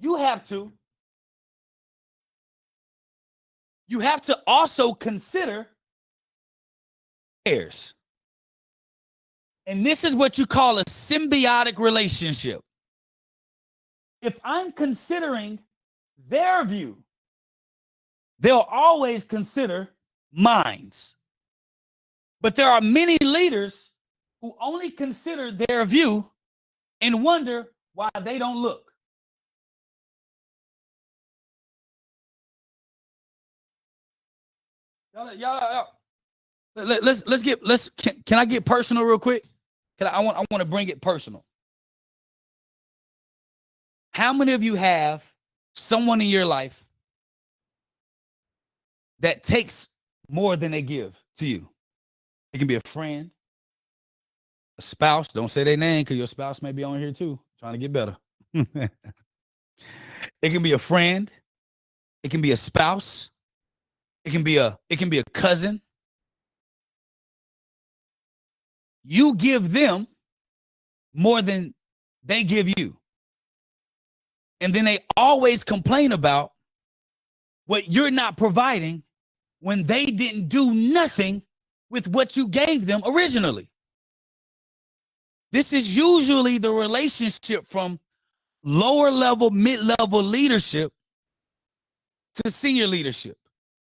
you have to also consider theirs. And this is what you call a symbiotic relationship. If I'm considering their view, they'll always consider mine's. But there are many leaders who only consider their view and wonder why they don't look. Y'all. Can I get personal real quick? I want to bring it personal. How many of you have someone in your life that takes more than they give to you? It can be a friend, a spouse. Don't say their name because your spouse may be on here too, trying to get better. It can be a friend. It can be a spouse. It can be a cousin. You give them more than they give you. And then they always complain about what you're not providing when they didn't do nothing with what you gave them originally. This is usually the relationship from lower level, mid-level leadership to senior leadership.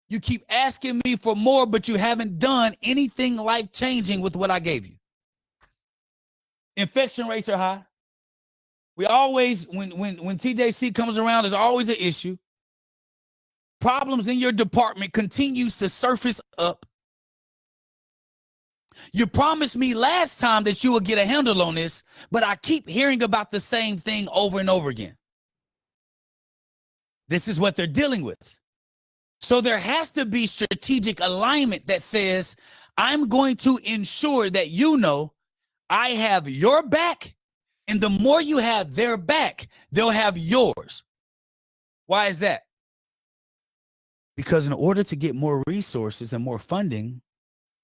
You keep asking me for more, but you haven't done anything life-changing with what I gave you. Infection rates are high. We always, when TJC comes around, there's always an issue. Problems in your department continues to surface up. You promised me last time that you would get a handle on this, but I keep hearing about the same thing over and over again. This is what they're dealing with. So there has to be strategic alignment that says, I'm going to ensure that you know I have your back, and the more you have their back, they'll have yours. Why is that? Because in order to get more resources and more funding,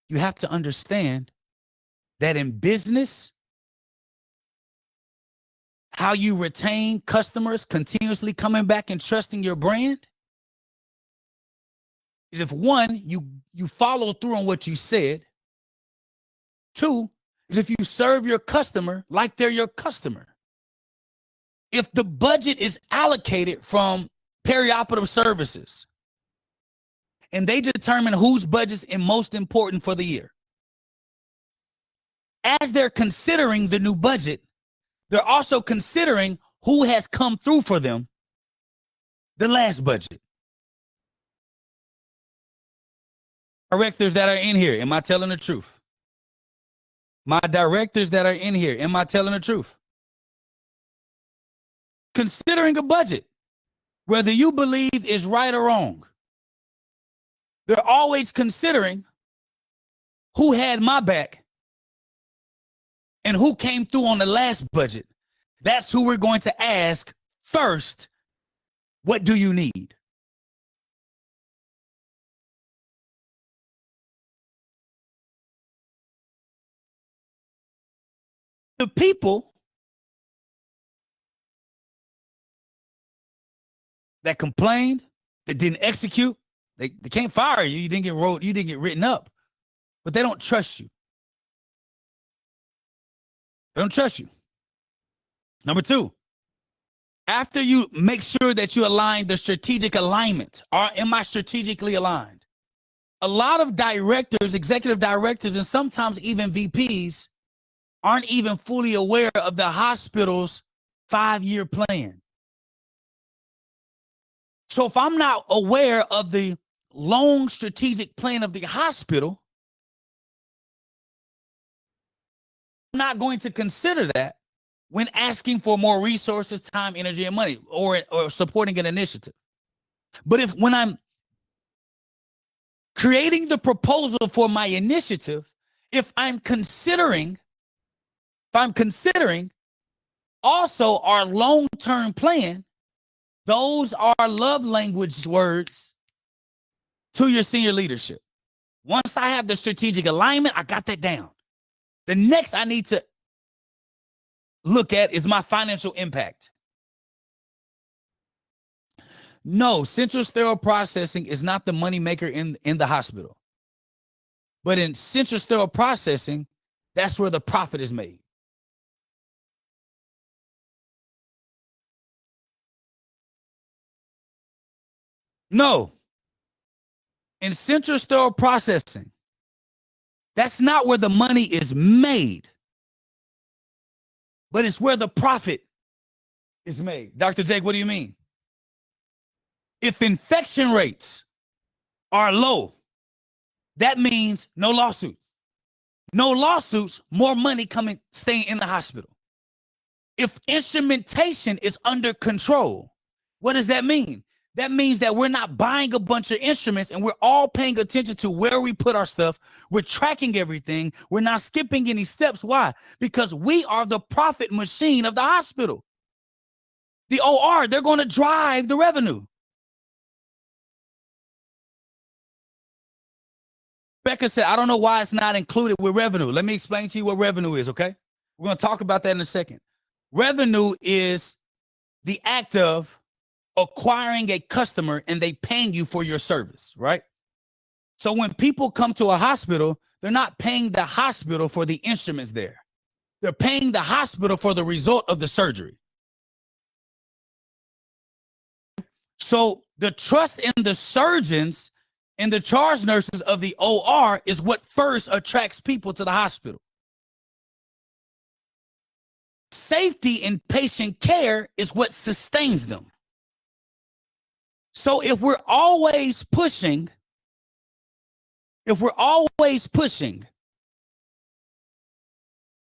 you have to understand that in business, how you retain customers continuously coming back and trusting your brand is if one, you follow through on what you said. Two, is if you serve your customer like they're your customer. If the budget is allocated from perioperative services and they determine whose budget is most important for the year, as they're considering the new budget, they're also considering who has come through for them the last budget. Directors that are in here, am I telling the truth? My directors that are in here, am I telling the truth? Considering a budget, whether you believe is right or wrong, they're always considering who had my back and who came through on the last budget. That's who we're going to ask first, what do you need? The people that complained, that didn't execute, they can't fire you. You didn't get written up, but they don't trust you. They don't trust you. Number two, after you make sure that you align the strategic alignment, am I strategically aligned? A lot of directors, executive directors, and sometimes even VPs aren't even fully aware of the hospital's 5-year plan. So if I'm not aware of the long strategic plan of the hospital, I'm not going to consider that when asking for more resources, time, energy, and money, or supporting an initiative. But when I'm creating the proposal for my initiative, if I'm considering also our long-term plan, those are love language words to your senior leadership. Once I have the strategic alignment, I got that down. The next I need to look at is my financial impact. No, central sterile processing is not the money maker in the hospital. But in central sterile processing, that's where the profit is made. No, in central sterile processing, that's not where the money is made, but it's where the profit is made. Dr. Jake, what do you mean? If infection rates are low, that means no lawsuits. No lawsuits, more money coming, staying in the hospital. If instrumentation is under control, what does that mean? That means that we're not buying a bunch of instruments and we're all paying attention to where we put our stuff. We're tracking everything. We're not skipping any steps. Why? Because we are the profit machine of the hospital. The OR, they're going to drive the revenue. Becca said, I don't know why it's not included with revenue. Let me explain to you what revenue is, okay? We're going to talk about that in a second. Revenue is the act of acquiring a customer and they paying you for your service, right? So when people come to a hospital, they're not paying the hospital for the instruments there. They're paying the hospital for the result of the surgery. So the trust in the surgeons and the charge nurses of the OR is what first attracts people to the hospital. Safety in patient care is what sustains them. So if we're always pushing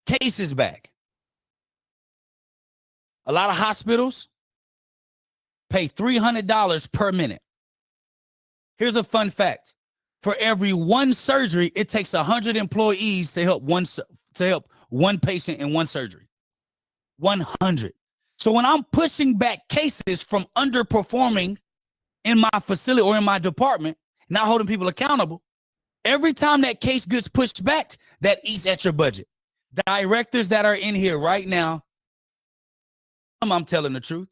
cases back, a lot of hospitals pay $300 per minute. Here's a fun fact. For every one surgery, it takes 100 employees to help one patient in one surgery. 100. So when I'm pushing back cases from underperforming in my facility or in my department, not holding people accountable, every time that case gets pushed back, that eats at your budget. Directors that are in here right now, I'm telling the truth.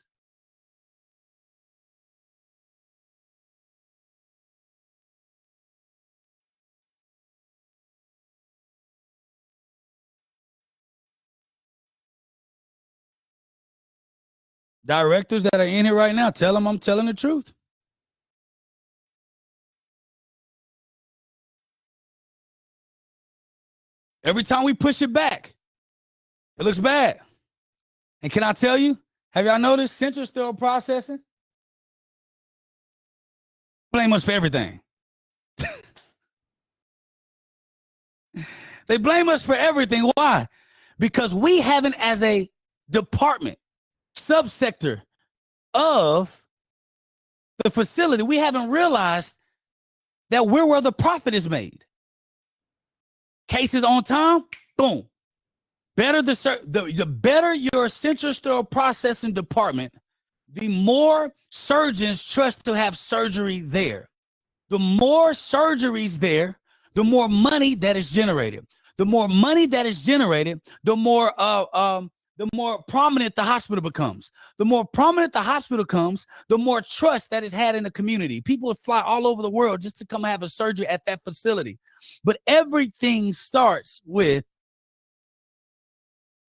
Directors that are in here right now, tell them I'm telling the truth. Every time we push it back, it looks bad. And can I tell you, have y'all noticed central sterile processing? Blame us for everything. They blame us for everything. Why? Because we haven't, as a department, subsector of the facility, we haven't realized that we're where the profit is made. Cases on time, boom. The better your central sterile processing department, the more surgeons trust to have surgery there. The more surgeries there, the more money that is generated. The more money that is generated, the more prominent the hospital becomes. The more prominent the hospital becomes, the more trust that is had in the community. People would fly all over the world just to come have a surgery at that facility. But everything starts with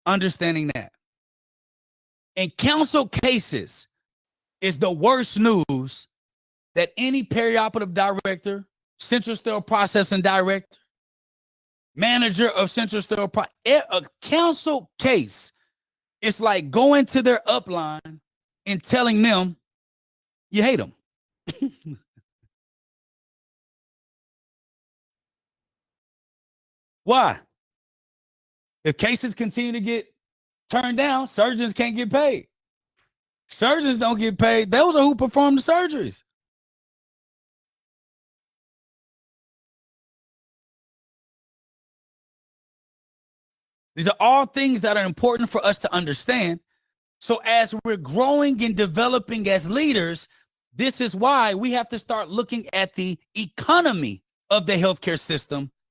understanding that. And counsel cases is the worst news that any perioperative director, central sterile processing director, manager of central sterile a counsel case, it's like going to their upline and telling them you hate them. Why? If cases continue to get turned down, surgeons can't get paid. Surgeons don't get paid. Those are who perform the surgeries. These are all things that are important for us to understand. So as we're growing and developing as leaders, this is why we have to start looking at the economy of the healthcare system